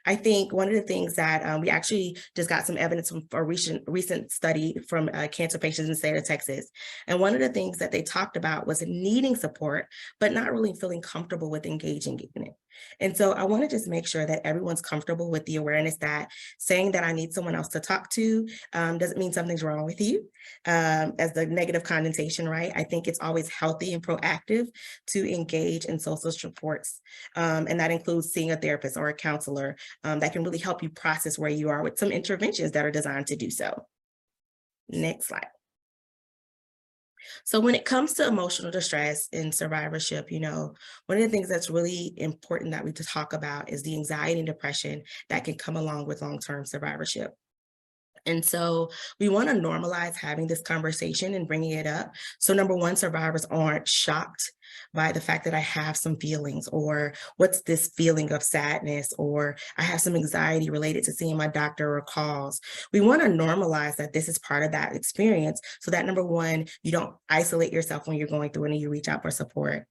I think one of the things that we actually just got some evidence from a recent study from cancer patients in the state of Texas. And one of the things that they talked about was needing support, but not really feeling comfortable with engaging in it. And so I want to just make sure that everyone's comfortable with the awareness that saying that I need someone else to talk to doesn't mean something's wrong with you, as the negative connotation, right? I think it's always healthy and proactive to engage in social supports. And that includes seeing a therapist or a counselor that can really help you process where you are with some interventions that are designed to do so. Next slide. So when it comes to emotional distress and survivorship, one of the things that's really important that we talk about is the anxiety and depression that can come along with long-term survivorship. And so we want to normalize having this conversation and bringing it up. So number one, survivors aren't shocked by the fact that I have some feelings, or what's this feeling of sadness, or I have some anxiety related to seeing my doctor or calls. We want to normalize that this is part of that experience so that number one, you don't isolate yourself when you're going through it and you reach out for support.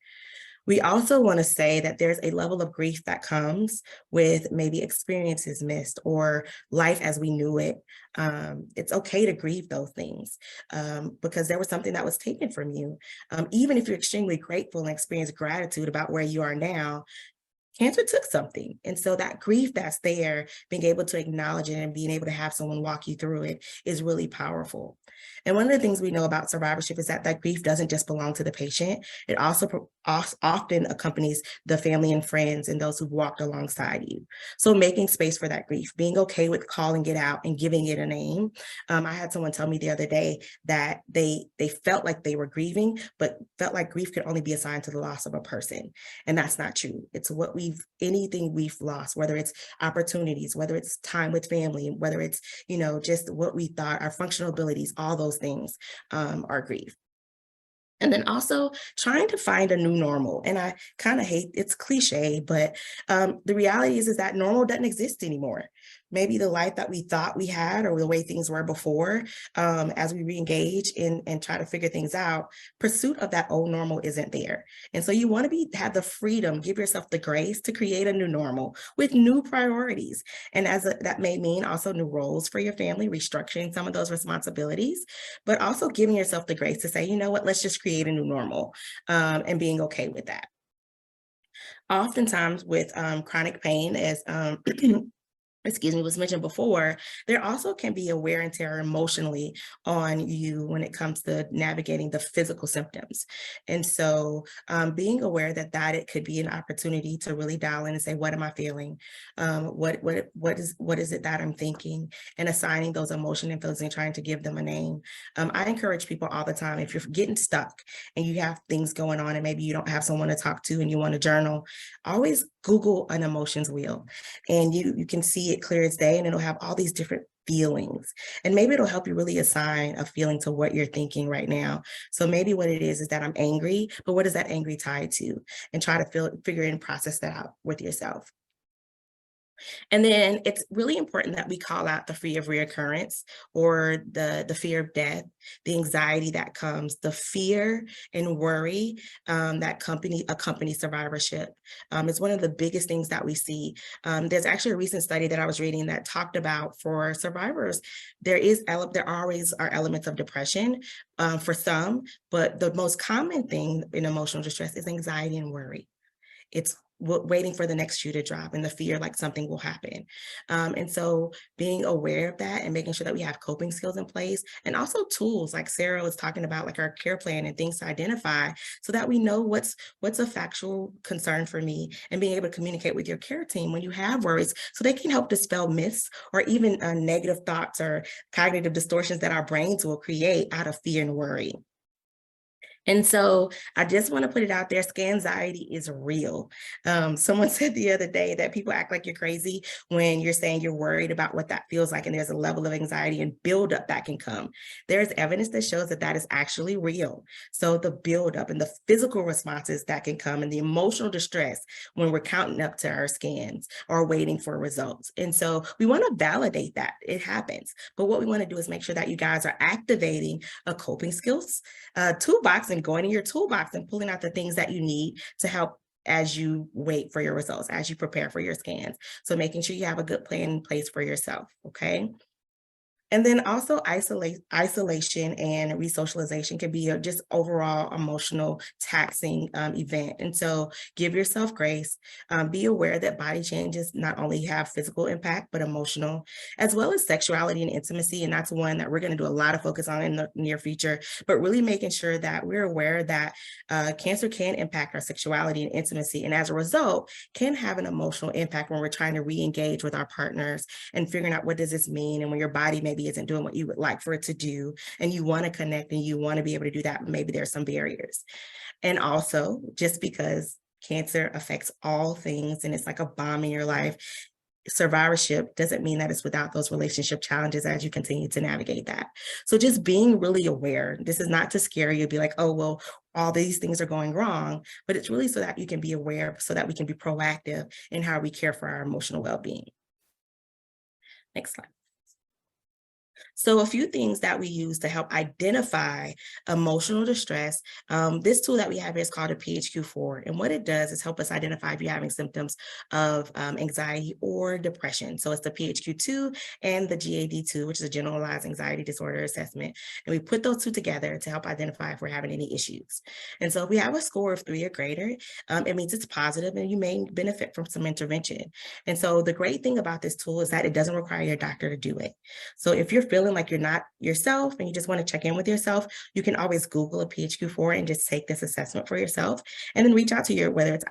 We also want to say that there's a level of grief that comes with maybe experiences missed or life as we knew it. It's okay to grieve those things because there was something that was taken from you. Even if you're extremely grateful and experience gratitude about where you are now, cancer took something. And so that grief that's there, being able to acknowledge it and being able to have someone walk you through it is really powerful. And one of the things we know about survivorship is that grief doesn't just belong to the patient. It also often accompanies the family and friends and those who've walked alongside you. So making space for that grief, being okay with calling it out and giving it a name. I had someone tell me the other day that they felt like they were grieving, but felt like grief could only be assigned to the loss of a person. And that's not true. It's anything we've lost, whether it's opportunities, whether it's time with family, whether it's, just what we thought, our functional abilities, all those things are grief. And then also trying to find a new normal. And I kind of hate, it's cliche, but the reality is that normal doesn't exist anymore. Maybe the life that we thought we had or the way things were before, as we re-engage and try to figure things out, pursuit of that old normal isn't there. And so you want to have the freedom, give yourself the grace to create a new normal with new priorities. And that may mean also new roles for your family, restructuring some of those responsibilities, but also giving yourself the grace to say, you know what, let's just create a new normal and being okay with that. Oftentimes with chronic pain, as was mentioned before, there also can be a wear and tear emotionally on you when it comes to navigating the physical symptoms. And so being aware that it could be an opportunity to really dial in and say, what am I feeling? What is it that I'm thinking? And assigning those emotions and feelings and trying to give them a name. I encourage people all the time, if you're getting stuck and you have things going on and maybe you don't have someone to talk to and you want to journal, always Google an emotions wheel, and you can see it clear as day, and it'll have all these different feelings, and maybe it'll help you really assign a feeling to what you're thinking right now. So maybe what it is that I'm angry, but what is that angry tied to? And try to figure and process that out with yourself. And then it's really important that we call out the fear of reoccurrence, or the fear of death, the anxiety that comes, the fear and worry that accompany survivorship. It's one of the biggest things that we see. There's actually a recent study that I was reading that talked about, for survivors, there always are elements of depression for some, but the most common thing in emotional distress is anxiety and worry. It's waiting for the next shoe to drop and the fear like something will happen. And so being aware of that and making sure that we have coping skills in place, and also tools like Sarah was talking about, like our care plan and things to identify so that we know what's a factual concern for me, and being able to communicate with your care team when you have worries so they can help dispel myths or even negative thoughts or cognitive distortions that our brains will create out of fear and worry. And so I just want to put it out there, anxiety is real. Someone said the other day that people act like you're crazy when you're saying you're worried about what that feels like, and there's a level of anxiety and buildup that can come. There's evidence that shows that that is actually real. So the buildup and the physical responses that can come and the emotional distress when we're counting up to our scans or waiting for results. And so we want to validate that it happens. But what we want to do is make sure that you guys are activating a coping skills toolbox, and going in your toolbox and pulling out the things that you need to help as you wait for your results, as you prepare for your scans. So making sure you have a good plan in place for yourself, okay? And then also isolation and resocialization can be a just overall emotional taxing event. And so give yourself grace, be aware that body changes not only have physical impact, but emotional, as well as sexuality and intimacy. And that's one that we're gonna do a lot of focus on in the near future, but really making sure that we're aware that cancer can impact our sexuality and intimacy. And as a result, can have an emotional impact when we're trying to re-engage with our partners and figuring out what does this mean, and when your body maybe isn't doing what you would like for it to do, and you want to connect and you want to be able to do that, maybe there's some barriers. And also, just because cancer affects all things and it's like a bomb in your life, survivorship doesn't mean that it's without those relationship challenges as you continue to navigate that. So just being really aware, this is not to scare you, be like, oh, well, all these things are going wrong, but it's really so that you can be aware, so that we can be proactive in how we care for our emotional well-being. Next slide. So a few things that we use to help identify emotional distress. This tool that we have here is called a PHQ-4. And what it does is help us identify if you're having symptoms of anxiety or depression. So it's the PHQ-2 and the GAD-2, which is a generalized anxiety disorder assessment. And we put those two together to help identify if we're having any issues. And so if we have a score of 3 or greater, it means it's positive and you may benefit from some intervention. And so the great thing about this tool is that it doesn't require your doctor to do it. So if you're feeling like you're not yourself and you just want to check in with yourself, you can always Google a PHQ-4 and just take this assessment for yourself, and then reach out to whether it's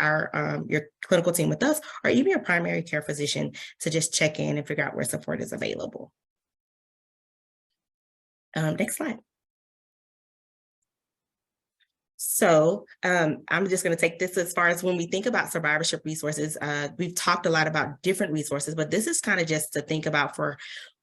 your clinical team with us or even your primary care physician to just check in and figure out where support is available. Next slide. So I'm just going to take this as far as when we think about survivorship resources. We've talked a lot about different resources, but this is kind of just to think about for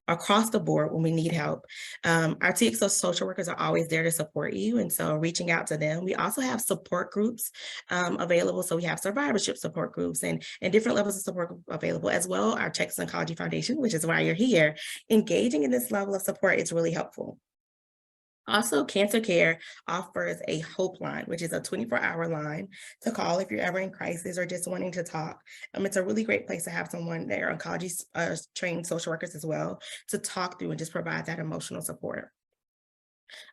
across the board when we need help. Our TXO social workers are always there to support you, and so reaching out to them. We also have support groups available. So we have survivorship support groups and different levels of support available, as well our Texas Oncology Foundation, which is why you're here. Engaging in this level of support is really helpful. Also, Cancer Care offers a hope line, which is a 24-hour line to call if you're ever in crisis or just wanting to talk. It's a really great place to have someone there, oncology trained social workers as well, to talk through and just provide that emotional support.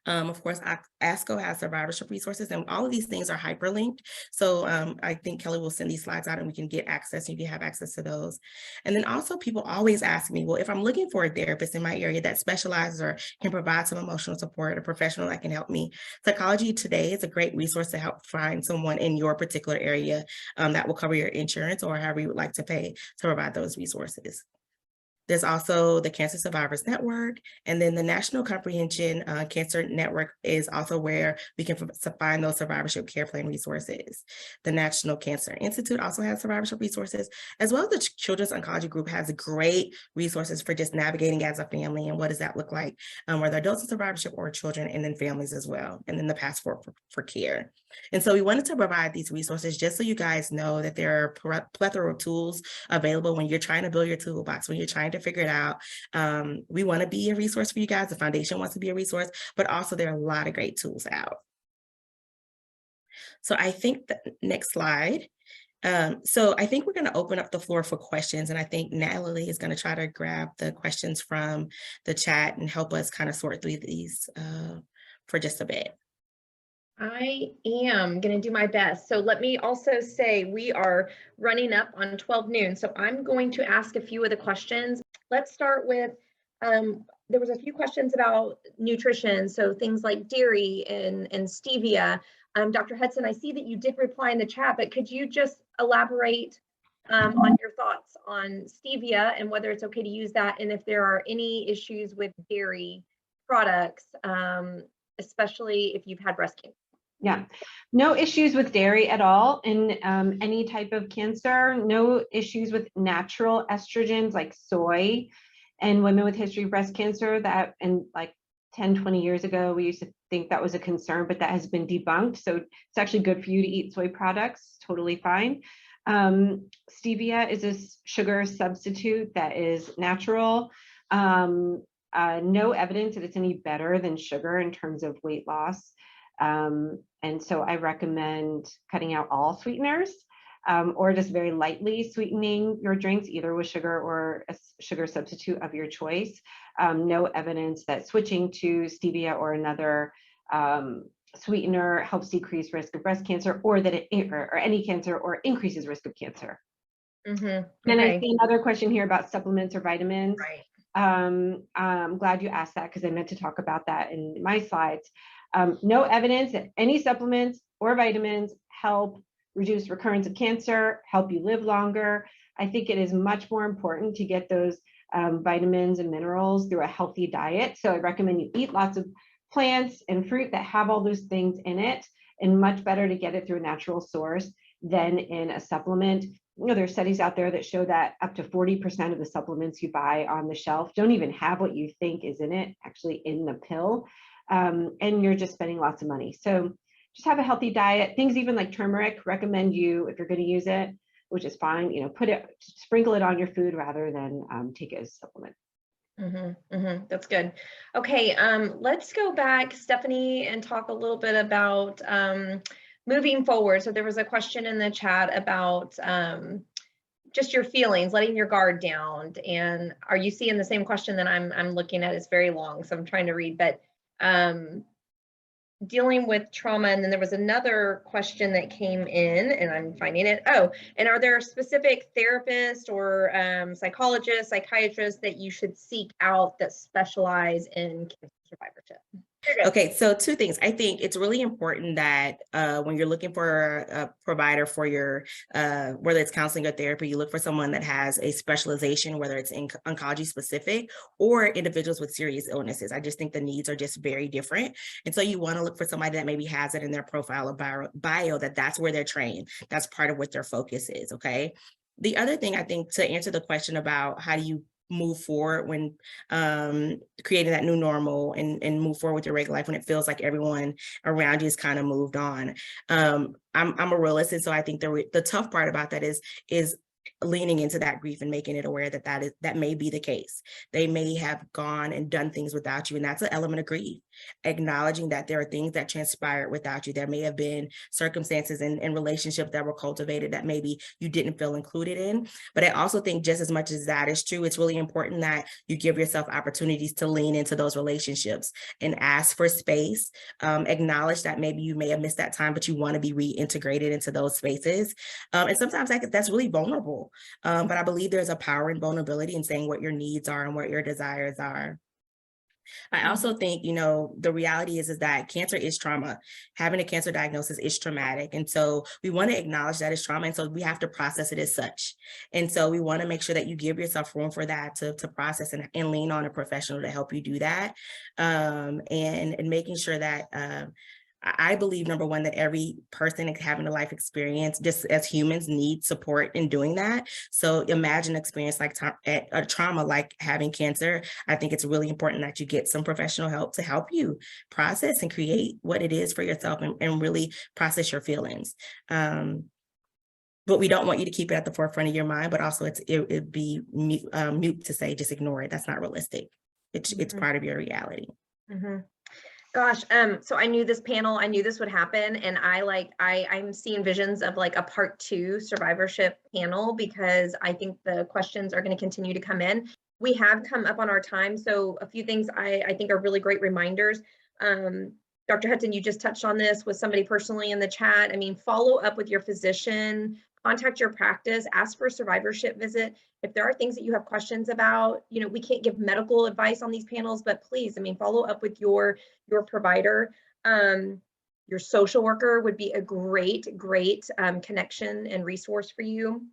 Of course, ASCO has survivorship resources, and all of these things are hyperlinked. So I think Kelly will send these slides out and we can get access, and you can have access to those. And then also people always ask me, well, if I'm looking for a therapist in my area that specializes or can provide some emotional support, a professional that can help me, Psychology Today is a great resource to help find someone in your particular area that will cover your insurance or however you would like to pay to provide those resources. There's also the Cancer Survivors Network, and then the National Comprehension Cancer Network is also where we can find those survivorship care plan resources. The National Cancer Institute also has survivorship resources, as well as the Children's Oncology Group has great resources for just navigating as a family and what does that look like, whether adults in survivorship or children, and then families as well, and then the passport for care. And so we wanted to provide these resources just so you guys know that there are a plethora of tools available when you're trying to build your toolbox, when you're trying to figure it out. We want to be a resource for you guys. The foundation wants to be a resource, but also there are a lot of great tools out. So I think the next slide. So I think we're going to open up the floor for questions, and I think Natalie is going to try to grab the questions from the chat and help us kind of sort through these for just a bit. I am going to do my best. So let me also say we are running up on 12 noon. So I'm going to ask a few of the questions. Let's start with, there was a few questions about nutrition. So things like dairy and stevia. Dr. Hudson, I see that you did reply in the chat, but could you just elaborate on your thoughts on stevia and whether it's okay to use that, and if there are any issues with dairy products, especially if you've had breast cancer? Yeah, no issues with dairy at all in any type of cancer, no issues with natural estrogens like soy and women with history of breast cancer. That, and like 10, 20 years ago, we used to think that was a concern, but that has been debunked. So it's actually good for you to eat soy products, totally fine. Stevia is a sugar substitute that is natural. No evidence that it's any better than sugar in terms of weight loss. And so I recommend cutting out all sweeteners, or just very lightly sweetening your drinks, either with sugar or a sugar substitute of your choice. No evidence that switching to stevia or another sweetener helps decrease risk of breast cancer, or that it, or any cancer, or increases risk of cancer. Mm-hmm. Then Okay. I see another question here about supplements or vitamins. Right. I'm glad you asked that, because I meant to talk about that in my slides. No evidence that any supplements or vitamins help reduce recurrence of cancer, help you live longer. I think it is much more important to get those vitamins and minerals through a healthy diet. So I recommend you eat lots of plants and fruit that have all those things in it, and much better to get it through a natural source than in a supplement. You know, there's studies out there that show that up to 40% of the supplements you buy on the shelf don't even have what you think is in it, actually in the pill. And you're just spending lots of money. So just have a healthy diet. Things even like turmeric, recommend you, if you're going to use it, which is fine, you know, sprinkle it on your food rather than take it as a supplement. Mm-hmm, mm-hmm. That's good. Okay, let's go back, Stephanie, and talk a little bit about moving forward. So there was a question in the chat about just your feelings, letting your guard down. And are you seeing the same question that I'm looking at? It's very long, so I'm trying to read, but dealing with trauma. And then there was another question that came in, and I'm finding it. Oh, and are there specific therapists or psychologists, psychiatrists that you should seek out that specialize in cancer survivorship? Okay, so two things. I think it's really important that when you're looking for a provider for your, whether it's counseling or therapy, you look for someone that has a specialization, whether it's in oncology specific or individuals with serious illnesses. I just think the needs are just very different. And so you want to look for somebody that maybe has it in their profile or bio that's where they're trained. That's part of what their focus is, okay? The other thing, I think, to answer the question about how do you move forward when creating that new normal and move forward with your regular life when it feels like everyone around you is kind of moved on. I'm a realist, and so I think the tough part about that is leaning into that grief and making it aware that may be the case. They may have gone and done things without you, and that's an element of grief. Acknowledging that there are things that transpired without you. There may have been circumstances and relationships that were cultivated that maybe you didn't feel included in. But I also think just as much as that is true, it's really important that you give yourself opportunities to lean into those relationships and ask for space. Acknowledge that maybe you may have missed that time, but you want to be reintegrated into those spaces. And sometimes that's really vulnerable. But I believe there's a power in vulnerability and saying what your needs are and what your desires are. I also think, you know, the reality is that cancer is trauma. Having a cancer diagnosis is traumatic. And so we want to acknowledge that it's trauma. And so we have to process it as such. And so we want to make sure that you give yourself room for that to process and lean on a professional to help you do that. And making sure that I believe, number one, that every person having a life experience, just as humans, need support in doing that. So imagine an experience like a trauma like having cancer. I think it's really important that you get some professional help to help you process and create what it is for yourself and really process your feelings. But we don't want you to keep it at the forefront of your mind, but also it'd be mute to say, just ignore it. That's not realistic. It's part of your reality. Mm-hmm. Gosh, so I knew this panel, I knew this would happen, and I'm seeing visions of like a part 2 survivorship panel, because I think the questions are going to continue to come in. We have come up on our time, so a few things I think are really great reminders. Dr. Hudson, you just touched on this with somebody personally in the chat. I mean, follow up with your physician, contact your practice, ask for a survivorship visit. If there are things that you have questions about, you know, we can't give medical advice on these panels, but please, I mean, follow up with your provider. Your social worker would be a great connection and resource for you.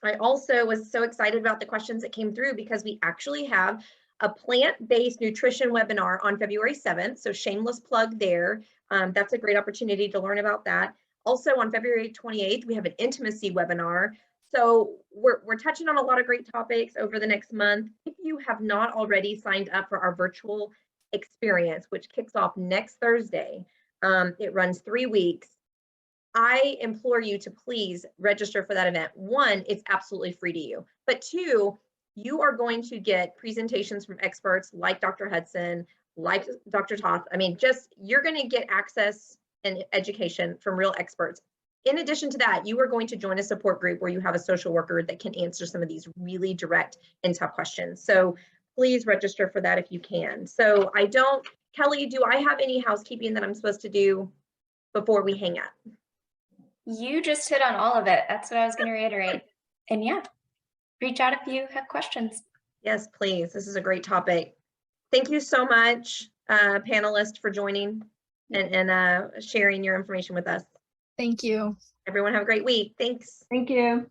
I also was so excited about the questions that came through because we actually have a plant-based nutrition webinar on February 7th. So shameless plug there. That's a great opportunity to learn about that. Also on February 28th, we have an intimacy webinar. So we're touching on a lot of great topics over the next month. If you have not already signed up for our virtual experience, which kicks off next Thursday, it runs 3 weeks. I implore you to please register for that event. 1, it's absolutely free to you, but 2, you are going to get presentations from experts like Dr. Hudson, like Dr. Toth. I mean, just you're going to get access and education from real experts. In addition to that, you are going to join a support group where you have a social worker that can answer some of these really direct and tough questions. So please register for that if you can. So Kelly, do I have any housekeeping that I'm supposed to do before we hang up? You just hit on all of it. That's what I was going to reiterate. And yeah, reach out if you have questions. Yes, please. This is a great topic. Thank you so much, panelists, for joining and sharing your information with us. Thank you. Everyone have a great week. Thanks. Thank you.